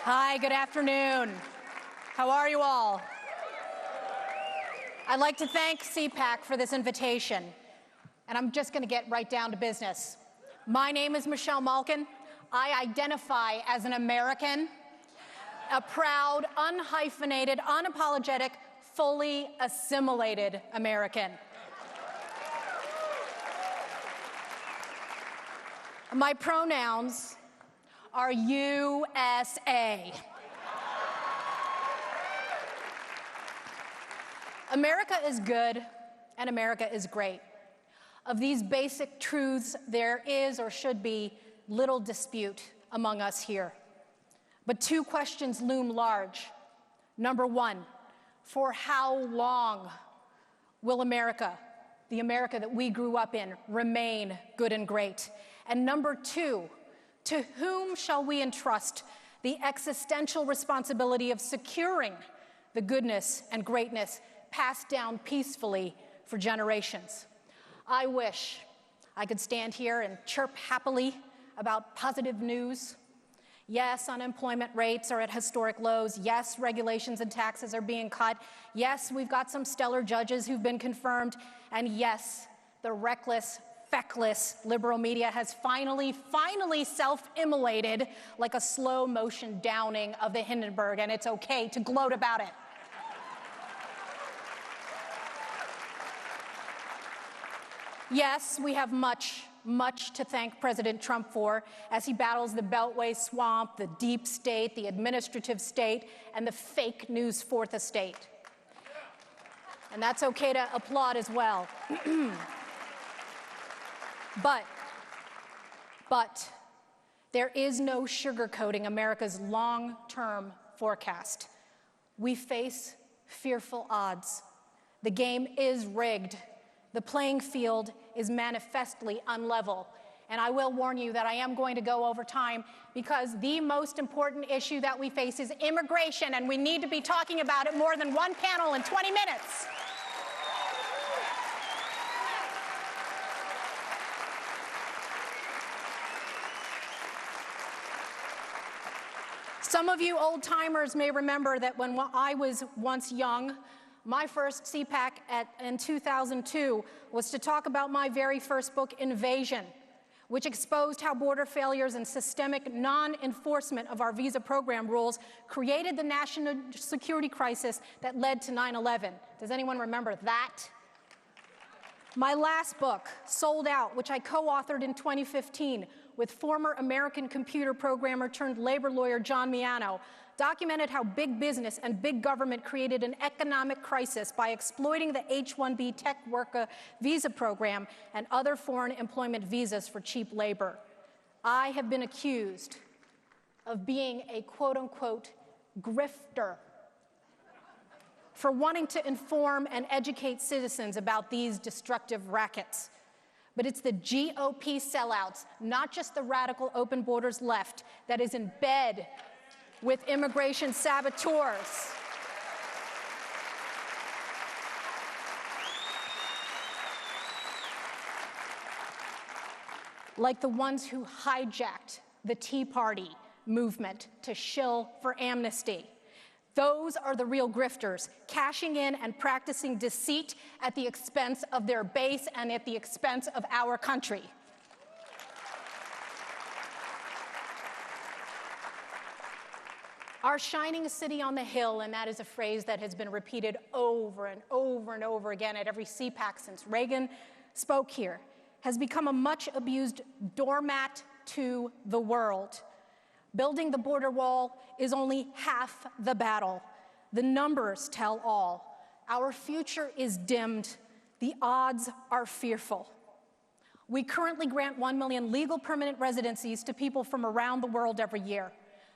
Hi, good afternoon. How are you all? I'd like to thank CPAC for this invitation, and I'm just going to get right down to business. My name is Michelle Malkin. I identify as an American, a proud, unhyphenated, unapologetic, fully assimilated American. My pronouns are USA. America is good and America is great. Of these basic truths, there is or should be little dispute among us here. But two questions loom large. Number one, for how long will America, the America that we grew up in, remain good and great? And number two, to whom shall we entrust the existential responsibility of securing the goodness and greatness passed down peacefully for generations? I wish I could stand here and chirp happily about positive news. Yes, unemployment rates are at historic lows. Yes, regulations and taxes are being cut. Yes, we've got some stellar judges who've been confirmed. And yes, the reckless, feckless liberal media has finally self-immolated like a slow motion downing of the Hindenburg, and it's okay to gloat about it. Yes, we have much to thank President Trump for as he battles the Beltway swamp, the deep state, the administrative state, and the fake news fourth estate. And that's okay to applaud as well. But there is no sugarcoating America's long-term forecast. We face fearful odds. The game is rigged. The playing field is manifestly unlevel. And I will warn you that I am going to go over time because the most important issue that we face is immigration, and we need to be talking about it more than one panel in 20 minutes. Some of you old-timers may remember that when I was once young, my first CPAC in 2002 was to talk about my very first book, Invasion, which exposed how border failures and systemic non-enforcement of our visa program rules created the national security crisis that led to 9/11. Does anyone remember that? My last book, Sold Out, which I co-authored in 2015 with former American computer programmer turned labor lawyer John Miano, documented how big business and big government created an economic crisis by exploiting the H-1B tech worker visa program and other foreign employment visas for cheap labor. I have been accused of being a quote-unquote grifter for wanting to inform and educate citizens about these destructive rackets. But it's the GOP sellouts, not just the radical open borders left, that is in bed with immigration saboteurs. Like the ones who hijacked the Tea Party movement to shill for amnesty. Those are the real grifters, cashing in and practicing deceit at the expense of their base and at the expense of our country. Our shining city on the hill, and that is a phrase that has been repeated over and over and over again at every CPAC since Reagan spoke here, has become a much abused doormat to the world. Building the border wall is only half the battle. The numbers tell all. Our future is dimmed. The odds are fearful. We currently grant 1 million legal permanent residencies to people from around the world every year.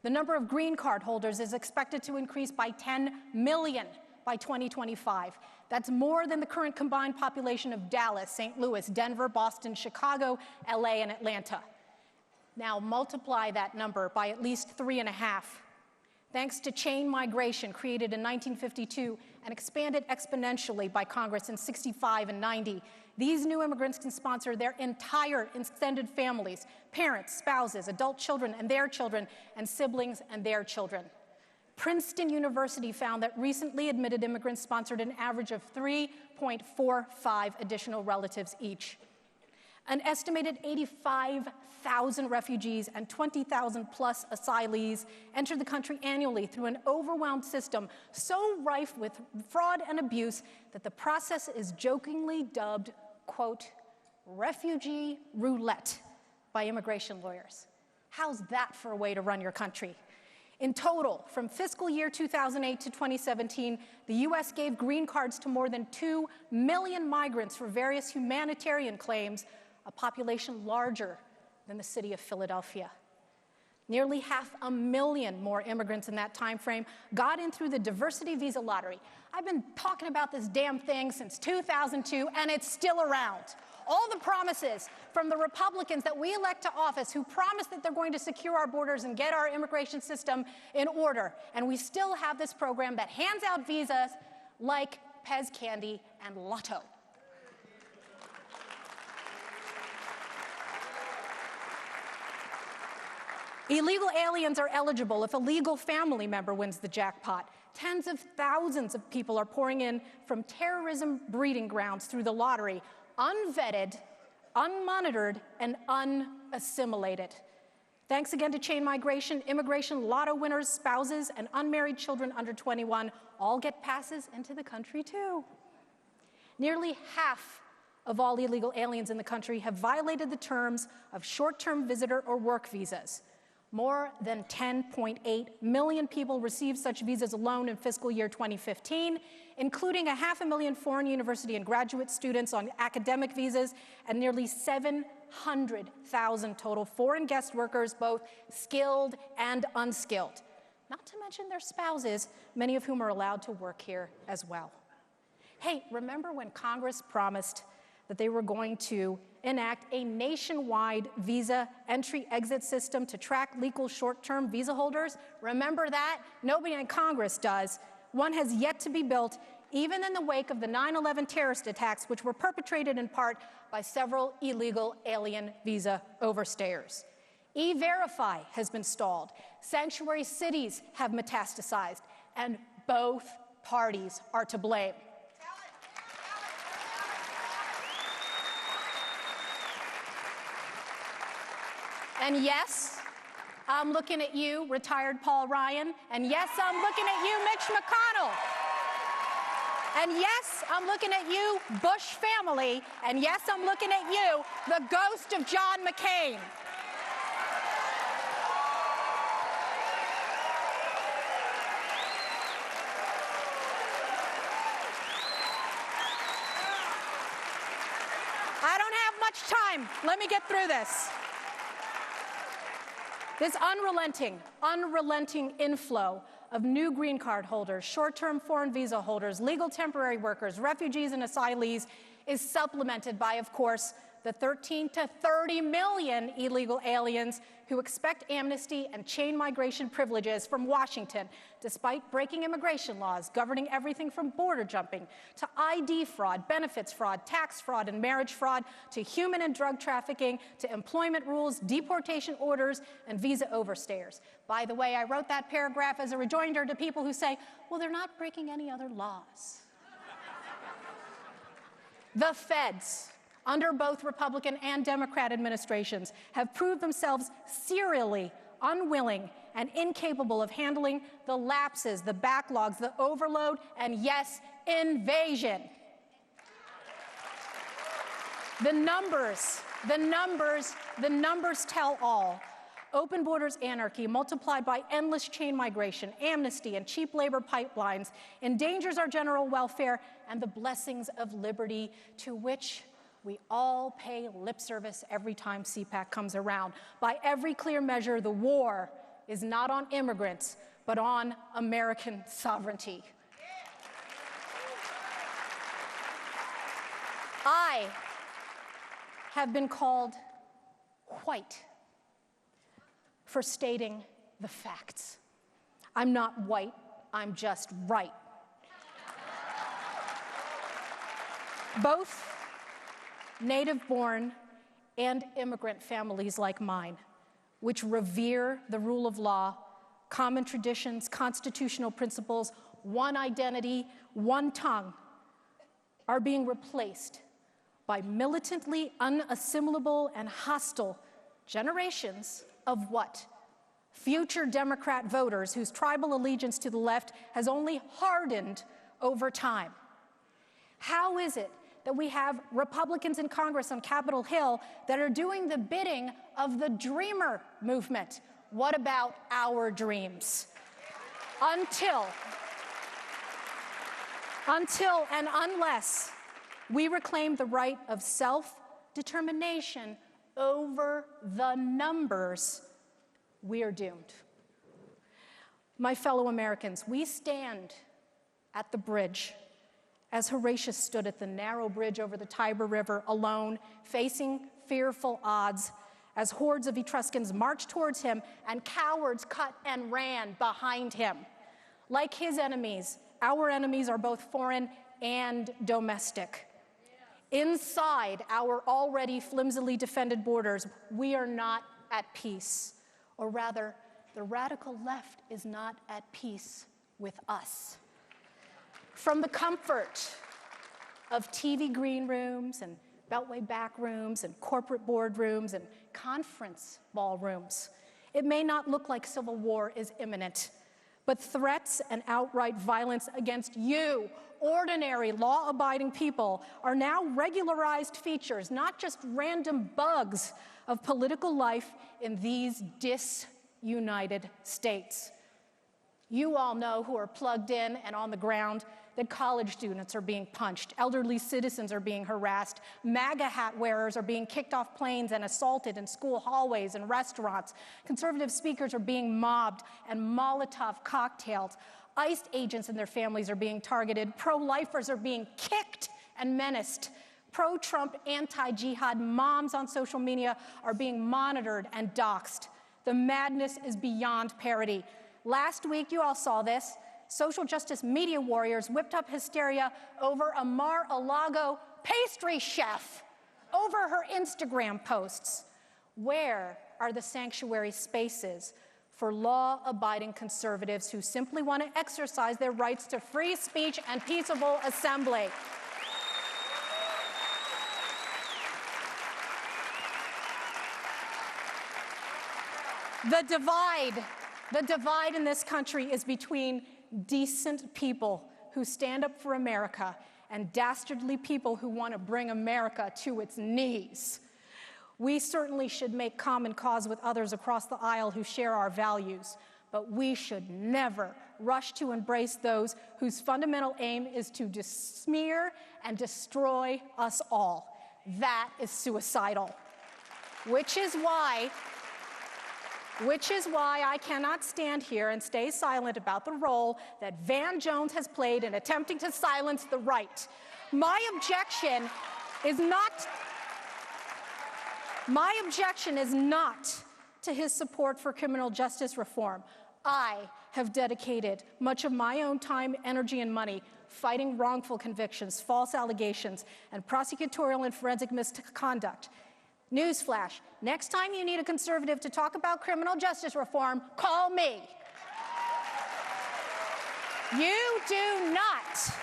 The number of green card holders is expected to increase by 10 million by 2025. That's more than the current combined population of Dallas, St. Louis, Denver, Boston, Chicago, LA, and Atlanta. Now multiply that number by at least 3.5. Thanks to chain migration created in 1952 and expanded exponentially by Congress in 65 and 90, these new immigrants can sponsor their entire extended families, parents, spouses, adult children and their children, and siblings and their children. Princeton University found that recently admitted immigrants sponsored an average of 3.45 additional relatives each. An estimated 85,000 refugees and 20,000 plus asylees enter the country annually through an overwhelmed system so rife with fraud and abuse that the process is jokingly dubbed, quote, refugee roulette by immigration lawyers. How's that for a way to run your country? In total, from fiscal year 2008 to 2017, the U.S. gave green cards to more than 2 million migrants for various humanitarian claims, a population larger than the city of Philadelphia. Nearly 500,000 more immigrants in that time frame got in through the diversity visa lottery. I've been talking about this damn thing since 2002, and it's still around. All the promises from the Republicans that we elect to office who promise that they're going to secure our borders and get our immigration system in order. And we still have this program that hands out visas like Pez candy and Lotto. Illegal aliens are eligible if a legal family member wins the jackpot. Tens of thousands of people are pouring in from terrorism breeding grounds through the lottery, unvetted, unmonitored, and unassimilated. Thanks again to chain migration, immigration, lotto winners, spouses, and unmarried children under 21 all get passes into the country too. Nearly half of all illegal aliens in the country have violated the terms of short-term visitor or work visas. More than 10.8 million people received such visas alone in fiscal year 2015, including 500,000 foreign university and graduate students on academic visas and nearly 700,000 total foreign guest workers, both skilled and unskilled. Not to mention their spouses, many of whom are allowed to work here as well. Hey, remember when Congress promised that they were going to enact a nationwide visa entry-exit system to track legal short-term visa holders? Remember that? Nobody in Congress does. One has yet to be built, even in the wake of the 9/11 terrorist attacks, which were perpetrated in part by several illegal alien visa overstayers. E-Verify has been stalled. Sanctuary cities have metastasized, and both parties are to blame. And yes, I'm looking at you, retired Paul Ryan. And yes, I'm looking at you, Mitch McConnell. And yes, I'm looking at you, Bush family. And yes, I'm looking at you, the ghost of John McCain. I don't have much time. Let me get through this. This unrelenting inflow of new green card holders, short-term foreign visa holders, legal temporary workers, refugees, and asylees is supplemented by, of course, the 13 to 30 million illegal aliens who expect amnesty and chain migration privileges from Washington, despite breaking immigration laws governing everything from border jumping to ID fraud, benefits fraud, tax fraud, and marriage fraud, to human and drug trafficking, to employment rules, deportation orders, and visa overstayers. By the way, I wrote that paragraph as a rejoinder to people who say, well, they're not breaking any other laws. The feds, under both Republican and Democrat administrations, have proved themselves serially unwilling and incapable of handling the lapses, the backlogs, the overload, and yes, invasion. The numbers tell all. Open borders anarchy multiplied by endless chain migration, amnesty, and cheap labor pipelines endangers our general welfare and the blessings of liberty to which we all pay lip service every time CPAC comes around. By every clear measure, the war is not on immigrants, but on American sovereignty. I have been called white for stating the facts. I'm not white, I'm just right. Both native-born and immigrant families like mine, which revere the rule of law, common traditions, constitutional principles, one identity, one tongue, are being replaced by militantly unassimilable and hostile generations of what? Future Democrat voters whose tribal allegiance to the left has only hardened over time. How is it that we have Republicans in Congress on Capitol Hill that are doing the bidding of the Dreamer movement? What about our dreams? Until and unless we reclaim the right of self-determination over the numbers, we are doomed. My fellow Americans, we stand at the bridge as Horatius stood at the narrow bridge over the Tiber River alone, facing fearful odds, as hordes of Etruscans marched towards him and cowards cut and ran behind him. Like his enemies, our enemies are both foreign and domestic. Inside our already flimsily defended borders, we are not at peace. Or rather, the radical left is not at peace with us. From the comfort of TV green rooms and Beltway back rooms and corporate boardrooms and conference ballrooms, it may not look like civil war is imminent, but threats and outright violence against you, ordinary law-abiding people, are now regularized features, not just random bugs of political life in these disunited states. You all know, who are plugged in and on the ground, that college students are being punched, elderly citizens are being harassed, MAGA hat wearers are being kicked off planes and assaulted in school hallways and restaurants, conservative speakers are being mobbed and Molotov cocktailed, ICE agents and their families are being targeted, pro-lifers are being kicked and menaced, pro-Trump, anti-jihad moms on social media are being monitored and doxxed. The madness is beyond parody. Last week, you all saw this. Social justice media warriors whipped up hysteria over a Mar-a-Lago pastry chef over her Instagram posts. Where are the sanctuary spaces for law-abiding conservatives who simply want to exercise their rights to free speech and peaceable assembly? The divide in this country is between decent people who stand up for America and dastardly people who want to bring America to its knees. We certainly should make common cause with others across the aisle who share our values, but we should never rush to embrace those whose fundamental aim is to smear and destroy us all. That is suicidal. Which is why I cannot stand here and stay silent about the role that Van Jones has played in attempting to silence the right. My objection is not to his support for criminal justice reform. I have dedicated much of my own time, energy, and money fighting wrongful convictions, false allegations, and prosecutorial and forensic misconduct. Newsflash, next time you need a conservative to talk about criminal justice reform, call me. You do not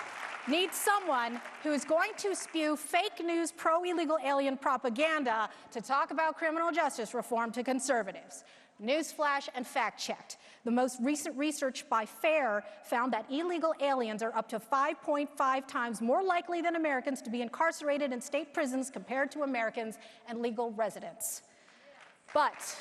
need someone who is going to spew fake news pro-illegal alien propaganda to talk about criminal justice reform to conservatives. Newsflash and fact-checked. The most recent research by FAIR found that illegal aliens are up to 5.5 times more likely than Americans to be incarcerated in state prisons compared to Americans and legal residents. But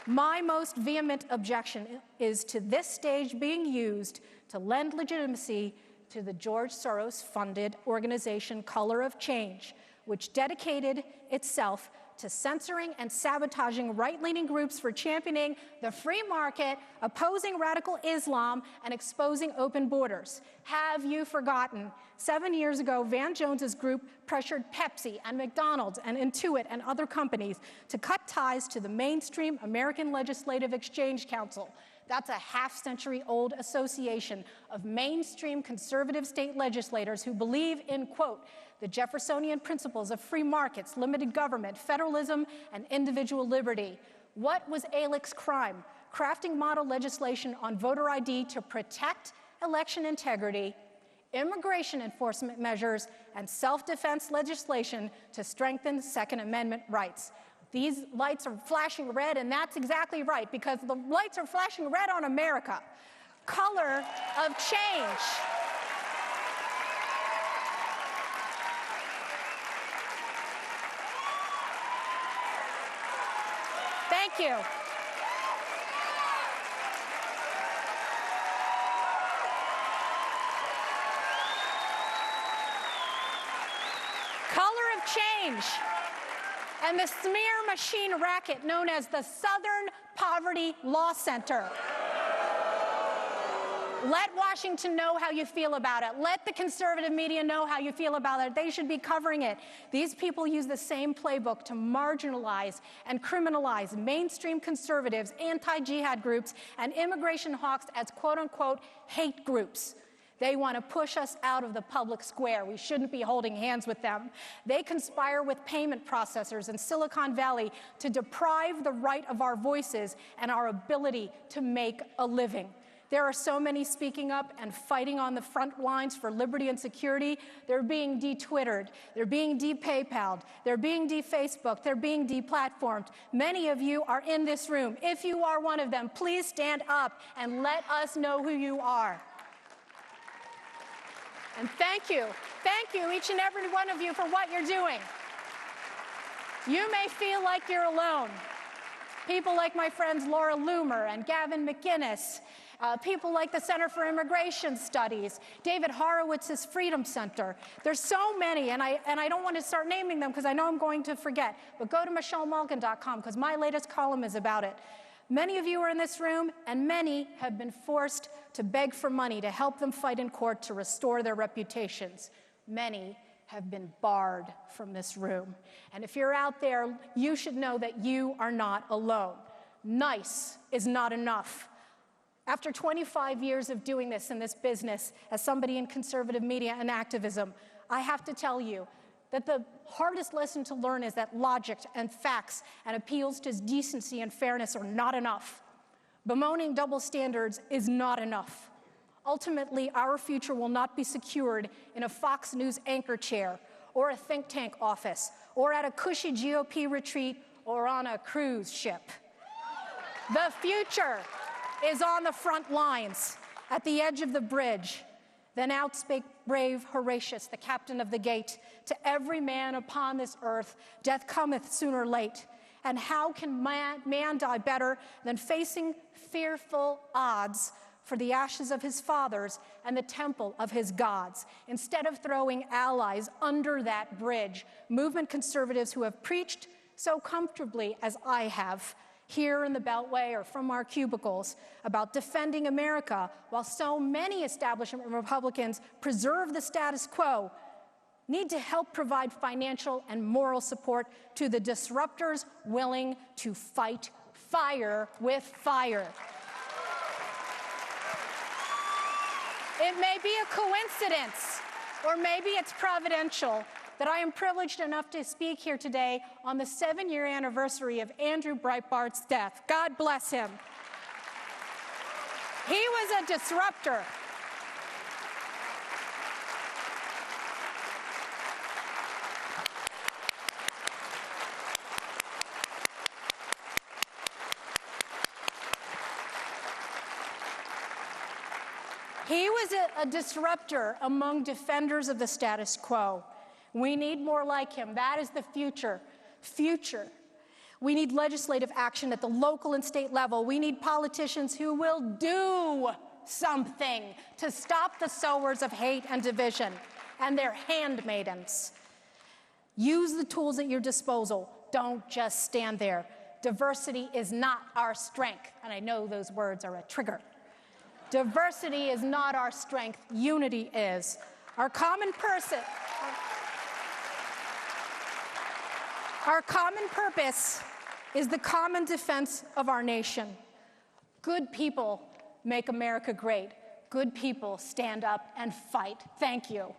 my most vehement objection is to this stage being used to lend legitimacy to the George Soros-funded organization Color of Change, which dedicated itself to censoring and sabotaging right-leaning groups for championing the free market, opposing radical Islam, and exposing open borders. Have you forgotten? 7 years ago, Van Jones's group pressured Pepsi and McDonald's and Intuit and other companies to cut ties to the mainstream American Legislative Exchange Council. That's a half-century-old association of mainstream conservative state legislators who believe in, quote, the Jeffersonian principles of free markets, limited government, federalism, and individual liberty. What was ALEC's crime? Crafting model legislation on voter ID to protect election integrity, immigration enforcement measures, and self-defense legislation to strengthen Second Amendment rights. These lights are flashing red, and that's exactly right, because the lights are flashing red on America. Color of change. Thank you. Color of change. And the smear machine racket known as the Southern Poverty Law Center. Let Washington know how you feel about it. Let the conservative media know how you feel about it. They should be covering it. These people use the same playbook to marginalize and criminalize mainstream conservatives, anti-jihad groups, and immigration hawks as quote-unquote hate groups. They want to push us out of the public square. We shouldn't be holding hands with them. They conspire with payment processors in Silicon Valley to deprive the right of our voices and our ability to make a living. There are so many speaking up and fighting on the front lines for liberty and security. They're being de-Twittered. They're being de-PayPal'd. They're being de-Facebooked. They're being de-platformed. Many of you are in this room. If you are one of them, please stand up and let us know who you are. And thank you, each and every one of you, for what you're doing. You may feel like you're alone. People like my friends Laura Loomer and Gavin McInnes, people like the Center for Immigration Studies, David Horowitz's Freedom Center. There's so many, and I don't want to start naming them because I know I'm going to forget, but go to michellemalkin.com because my latest column is about it. Many of you are in this room, and many have been forced to beg for money to help them fight in court to restore their reputations. Many have been barred from this room. And if you're out there, you should know that you are not alone. Nice is not enough. After 25 years of doing this in this business, as somebody in conservative media and activism, I have to tell you that the hardest lesson to learn is that logic and facts and appeals to decency and fairness are not enough. Bemoaning double standards is not enough. Ultimately, our future will not be secured in a Fox News anchor chair or a think tank office or at a cushy GOP retreat or on a cruise ship. The future is on the front lines, at the edge of the bridge. Then out spake brave Horatius, the captain of the gate, to every man upon this earth, death cometh sooner or late. And how can man die better than facing fearful odds for the ashes of his fathers and the temple of his gods, instead of throwing allies under that bridge? Movement conservatives who have preached so comfortably as I have, here in the Beltway or from our cubicles, about defending America, while so many establishment Republicans preserve the status quo, need to help provide financial and moral support to the disruptors willing to fight fire with fire. It may be a coincidence, or maybe it's providential, that I am privileged enough to speak here today on the 7-year anniversary of Andrew Breitbart's death. God bless him. He was a disruptor. He was a disruptor among defenders of the status quo. We need more like him. That is the future. We need legislative action at the local and state level. We need politicians who will do something to stop the sowers of hate and division and their handmaidens. Use the tools at your disposal. Don't just stand there. Diversity is not our strength. And I know those words are a trigger. Diversity is not our strength. Unity is. Our common purpose is the common defense of our nation. Good people make America great. Good people stand up and fight. Thank you.